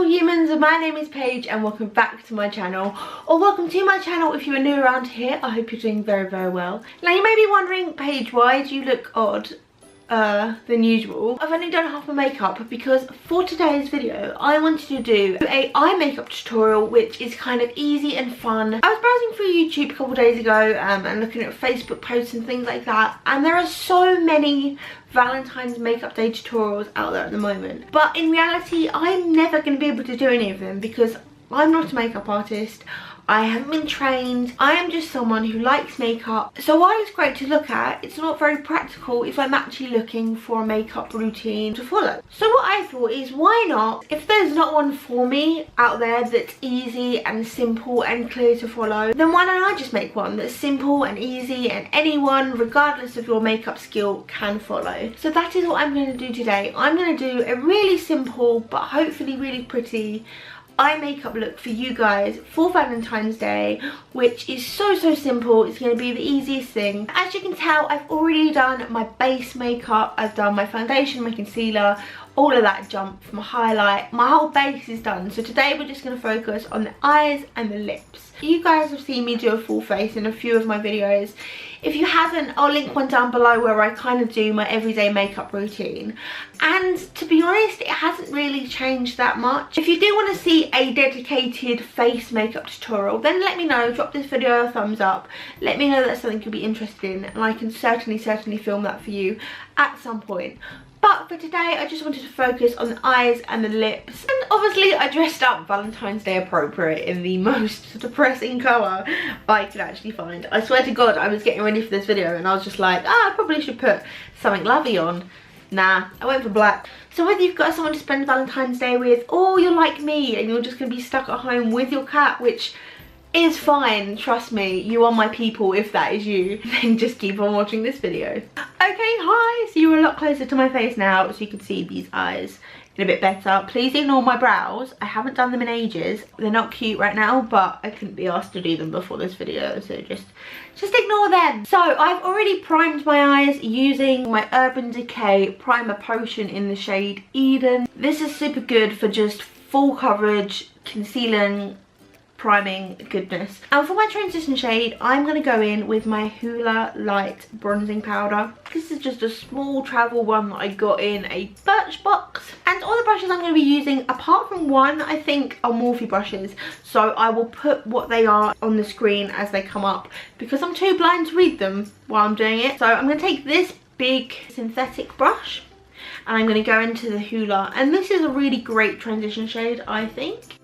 beautiful humans, my name is Paige and welcome back to my channel, or welcome to my channel if you are new around here. I hope you're doing very well. Now you may be wondering, Paige, why do you look odd than usual? I've only done half my makeup because for today's video I wanted to do a eye makeup tutorial which is kind of easy and fun. I was browsing through YouTube a couple days ago and looking at Facebook posts and things like that, and there are so many Valentine's makeup day tutorials out there at the moment, but in reality I'm never going to be able to do any of them because I'm not a makeup artist. I haven't been trained. I am just someone who likes makeup. So while it's great to look at, it's not very practical if I'm actually looking for a makeup routine to follow. So what I thought is, why not, if there's not one for me out there that's easy and simple and clear to follow, then why don't I just make one that's simple and easy and anyone, regardless of your makeup skill, can follow. So that is what I'm going to do today. I'm going to do a really simple but hopefully really pretty eye makeup look for you guys for Valentine's Day, which is so simple. It's going to be the easiest thing. As you can tell, I've already done my base makeup. I've done my foundation, my concealer, all of that jump, my highlight. My whole base is done. So today we're just going to focus on the eyes and the lips. You guys have seen me do a full face in a few of my videos. If you haven't, I'll link one down below where I kind of do my everyday makeup routine. And to be honest, it hasn't really changed that much. If you do want to see a dedicated face makeup tutorial, then let me know. Drop this video a thumbs up. Let me know that's something you'll be interested in, and I can certainly film that for you at some point. But for today, I just wanted to focus on the eyes and the lips. And obviously, I dressed up Valentine's Day appropriate in the most depressing colour I could actually find. I swear to God, I was getting ready for this video and I was just like, I probably should put something lovely on. Nah, I went for black. So whether you've got someone to spend Valentine's Day with, or you're like me and you're just going to be stuck at home with your cat, which is fine, trust me, you are my people if that is you, then just keep on watching this video. Okay, hi, so you're a lot closer to my face now so you can see these eyes in a bit better. Please ignore my brows, I haven't done them in ages. They're not cute right now, but I couldn't be asked to do them before this video, so just ignore them. So I've already primed my eyes using my Urban Decay Primer Potion in the shade Eden. This is super good for just full coverage, concealing, priming goodness. And for my transition shade, I'm going to go in with my Hoola Light bronzing powder. This is just a small travel one that I got in a Birchbox. And all the brushes I'm going to be using, apart from one, I think are Morphe brushes. So I will put what they are on the screen as they come up because I'm too blind to read them while I'm doing it. So I'm going to take this big synthetic brush and I'm going to go into the Hoola. And this is a really great transition shade, I think.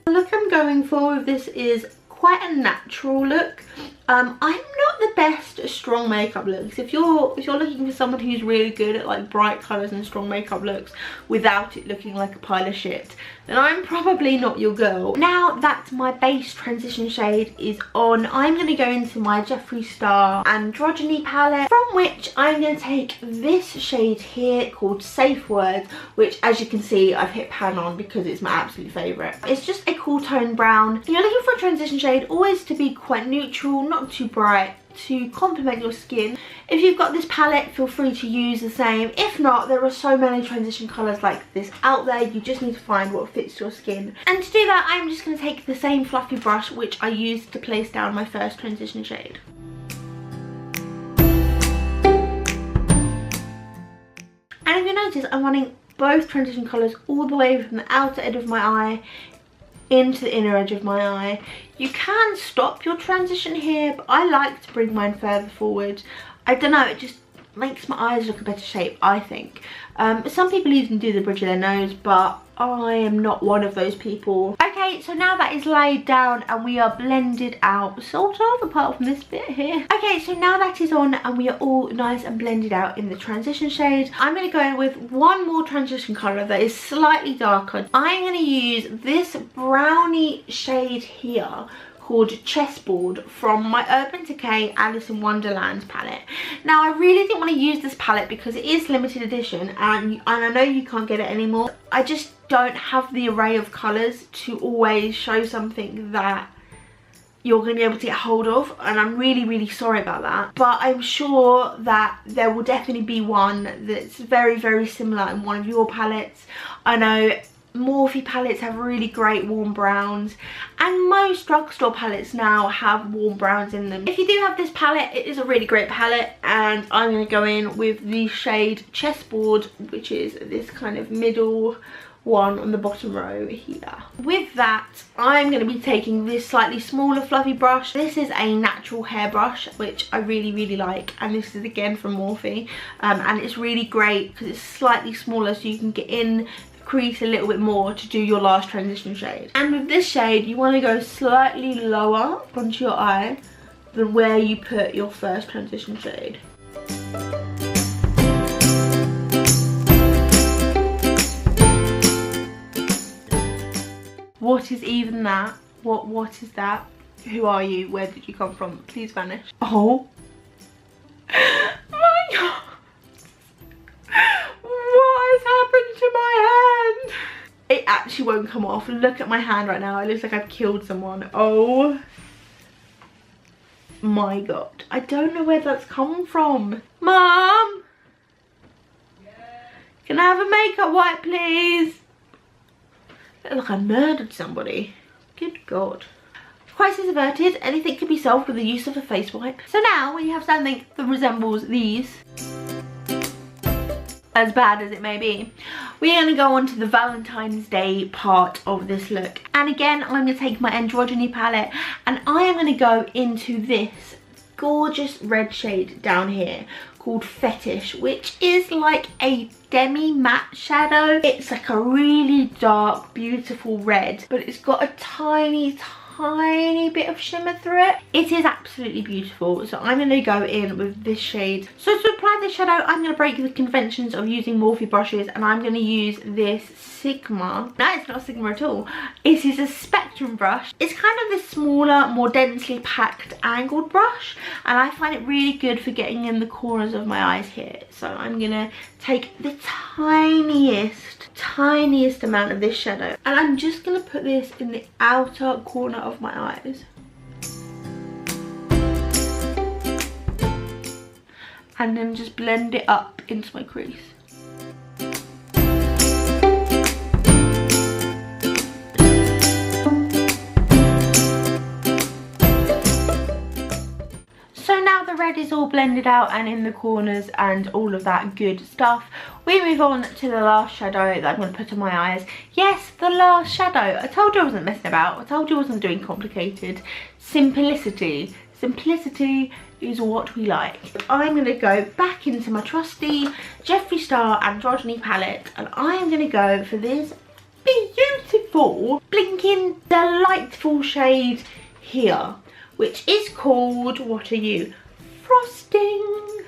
The look I'm going for with this is quite a natural look. I'm not the best at strong makeup looks. If you're looking for someone who's really good at like bright colours and strong makeup looks without it looking like a pile of shit, then I'm probably not your girl. Now that my base transition shade is on, I'm going to go into my Jeffree Star Androgyny palette, from which I'm going to take this shade here called Safe Words, which as you can see I've hit pan on because it's my absolute favourite. It's just a cool tone brown. If you're looking for a transition shade, always to be quite neutral, not too bright, to complement your skin. If you've got this palette, feel free to use the same. If not, there are so many transition colours like this out there. You just need to find what fits your skin. And to do that, I'm just going to take the same fluffy brush which I used to place down my first transition shade. And if you notice, I'm running both transition colours all the way from the outer edge of my eye into the inner edge of my eye. You can stop your transition here, but I like to bring mine further forward. I don't know, it just makes my eyes look a better shape, I think. Some people even do the bridge of their nose, but I am not one of those people. Okay, so now that is laid down and we are blended out, sort of, apart from this bit here. Okay, so now that is on and we are all nice and blended out in the transition shade, I'm going to go in with one more transition colour that is slightly darker. I'm going to use this brownie shade here called Chessboard from my Urban Decay Alice in Wonderland palette. Now I really didn't want to use this palette because it is limited edition and I know you can't get it anymore. I just don't have the array of colours to always show something that you're going to be able to get hold of, and I'm really sorry about that, but I'm sure that there will definitely be one that's very similar in one of your palettes. I know Morphe palettes have really great warm browns, and most drugstore palettes now have warm browns in them. If you do have this palette, it is a really great palette, and I'm going to go in with the shade Chessboard, which is this kind of middle one on the bottom row here. With that, I'm going to be taking this slightly smaller fluffy brush. This is a natural hair brush, which I really like, and this is again from Morphe, and it's really great because it's slightly smaller, so you can get in the crease a little bit more to do your last transition shade. And with this shade, you want to go slightly lower onto your eye than where you put your first transition shade. What is even that? What is that? Who are you? Where did you come from? Please vanish. Oh my god. What has happened to my hand? It actually won't come off. Look at my hand right now. It looks like I've killed someone. Oh my god. I don't know where that's come from. Mom! Can I have a makeup wipe, please? Look, I murdered somebody. Good god. Crisis averted. Anything can be solved with the use of a face wipe. So now, when you have something that resembles these, as bad as it may be, we're going to go on to the Valentine's Day part of this look. And again, I'm going to take my androgyny palette, and I am going to go into this gorgeous red shade down here called Fetish, which is like a demi matte shadow. It's like a really dark, beautiful red, but it's got a tiny bit of shimmer through it. It is absolutely beautiful. So I'm going to go in with this shade. So to apply the shadow, I'm going to break the conventions of using Morphe brushes, and I'm going to use this Sigma. No, it's not Sigma at all. It is a Spectrum brush. It's kind of this smaller, more densely packed angled brush, and I find it really good for getting in the corners of my eyes here. So I'm going to take the tiniest amount of this shadow, and I'm just going to put this in the outer corner of my eyes. And then just blend it up into my crease. So now the red is all blended out and in the corners and all of that good stuff, we move on to the last shadow that I'm going to put on my eyes. Yes, the last shadow. I told you I wasn't messing about. I told you I wasn't doing complicated. Simplicity. Simplicity is what we like. I'm going to go back into my trusty Jeffree Star Androgyny palette, and I'm going to go for this beautiful, blinking, delightful shade here, which is called, what are you? Frosting.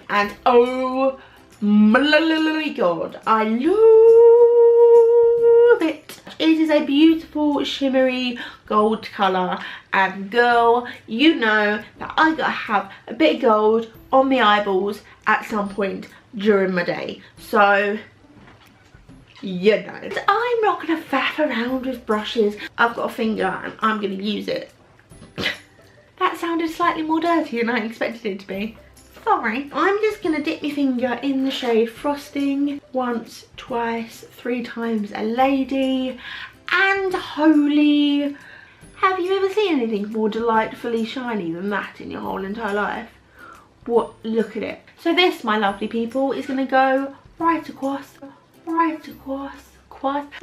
And oh my god, I love it. It is a beautiful shimmery gold colour, and girl, you know that I gotta have a bit of gold on my eyeballs at some point during my day. So you know, I'm not gonna faff around with brushes. I've got a finger and I'm gonna use it. That sounded slightly more dirty than I expected it to be. Sorry. I'm just going to dip my finger in the shade Frosting once, twice, 3 times a lady. And holy, have you ever seen anything more delightfully shiny than that in your whole entire life? What? Look at it. So this, my lovely people, is going to go right across. I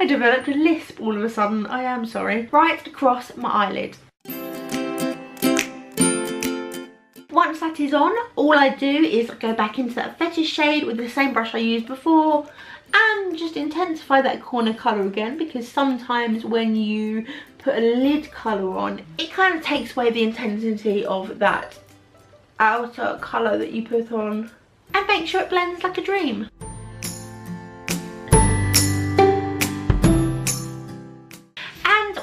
developed a lisp all of a sudden. I am sorry. Right across my eyelid. Once that is on, all I do is go back into that Fetish shade with the same brush I used before and just intensify that corner colour again, because sometimes when you put a lid colour on, it kind of takes away the intensity of that outer colour that you put on, and make sure it blends like a dream.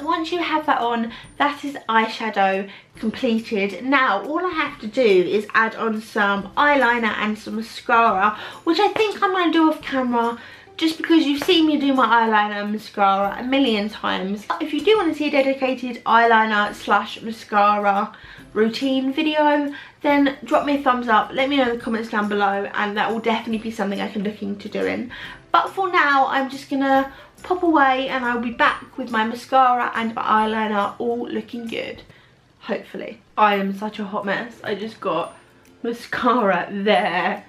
Once you have that on, that is eyeshadow completed. Now all I have to do is add on some eyeliner and some mascara, which I think I'm going to do off camera just because you've seen me do my eyeliner and mascara a million times. If you do want to see a dedicated eyeliner / mascara routine video, then drop me a thumbs up, let me know in the comments down below, and that will definitely be something I can look into doing. But for now, I'm just gonna pop away and I'll be back with my mascara and my eyeliner all looking good, hopefully. I am such a hot mess. I just got mascara there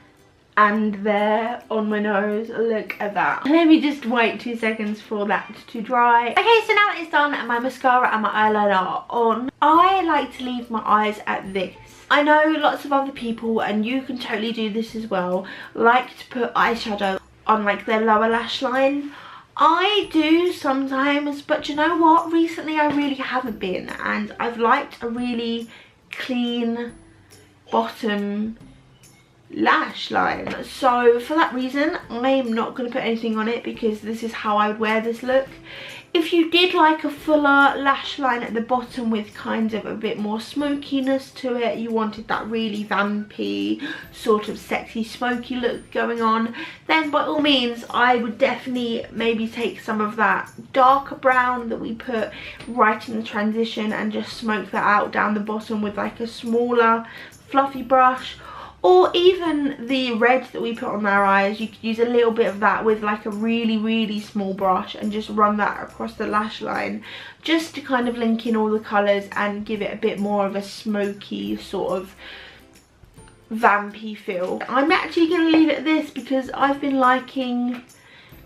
and there on my nose. Look at that. Let me just wait 2 seconds for that to dry. Okay, so now that it's done and my mascara and my eyeliner are on, I like to leave my eyes at this. I know lots of other people, and you can totally do this as well, like to put eyeshadow on like their lower lash line. I do sometimes, but you know what, recently I really haven't been, and I've liked a really clean bottom lash line. So for that reason, I'm not going to put anything on it, because this is how I would wear this look. If you did like a fuller lash line at the bottom with kind of a bit more smokiness to it, you wanted that really vampy, sort of sexy smoky look going on, then by all means I would definitely maybe take some of that darker brown that we put right in the transition and just smoke that out down the bottom with like a smaller fluffy brush. Or even the red that we put on our eyes, you could use a little bit of that with like a really small brush and just run that across the lash line, just to kind of link in all the colours and give it a bit more of a smoky sort of vampy feel. I'm actually going to leave it at this because I've been liking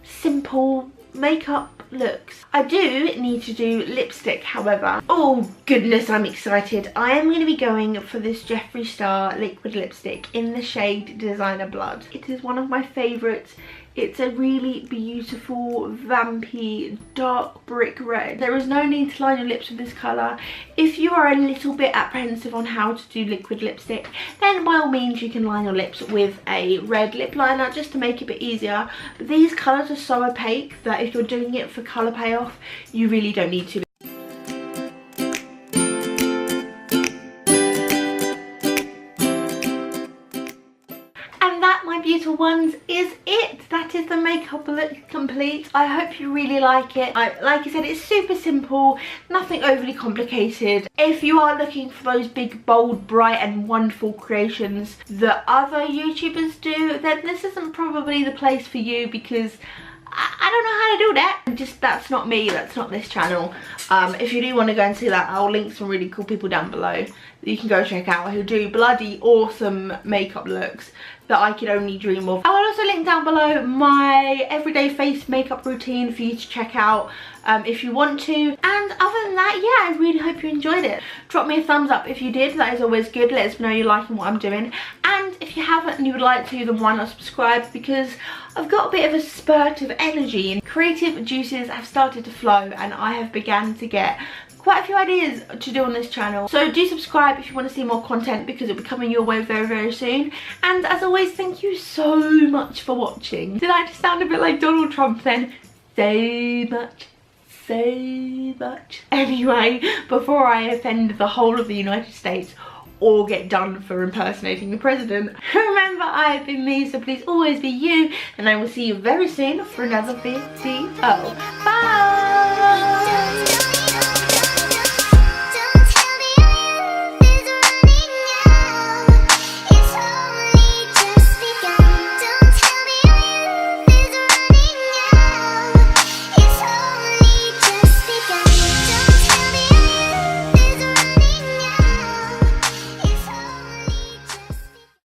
simple makeup looks. I do need to do lipstick, however. Oh goodness, I'm excited. I am going to be going for this Jeffree Star liquid lipstick in the shade Designer Blood. It is one of my favourites. It's a really beautiful, vampy, dark brick red. There is no need to line your lips with this colour. If you are a little bit apprehensive on how to do liquid lipstick, then by all means you can line your lips with a red lip liner just to make it a bit easier. But these colours are so opaque that if you're doing it for colour payoff, you really don't need to. Beautiful ones, is it. That is the makeup look complete. I hope you really like it. Like I said, it's super simple, nothing overly complicated. If you are looking for those big, bold, bright and wonderful creations that other YouTubers do, then this isn't probably the place for you, because I don't know how to do that. That's not me, that's not this channel. If you do want to go and see that, I'll link some really cool people down below that you can go check out who do bloody awesome makeup looks that I could only dream of. I will also link down below my everyday face makeup routine for you to check out if you want to. And other than that, yeah, I really hope you enjoyed it. Drop me a thumbs up if you did, that is always good. Let us know you're liking what I'm doing. And if you haven't and you would like to, then why not subscribe, because I've got a bit of a spurt of energy and creative juices have started to flow, and I have begun to get quite a few ideas to do on this channel. So do subscribe if you want to see more content, because it'll be coming your way very soon. And as always, thank you so much for watching. Did I just sound a bit like Donald Trump then? So much. Anyway, before I offend the whole of the United States or get done for impersonating the president, remember, I have been me, so please always be you, and I will see you very soon for another video. Bye!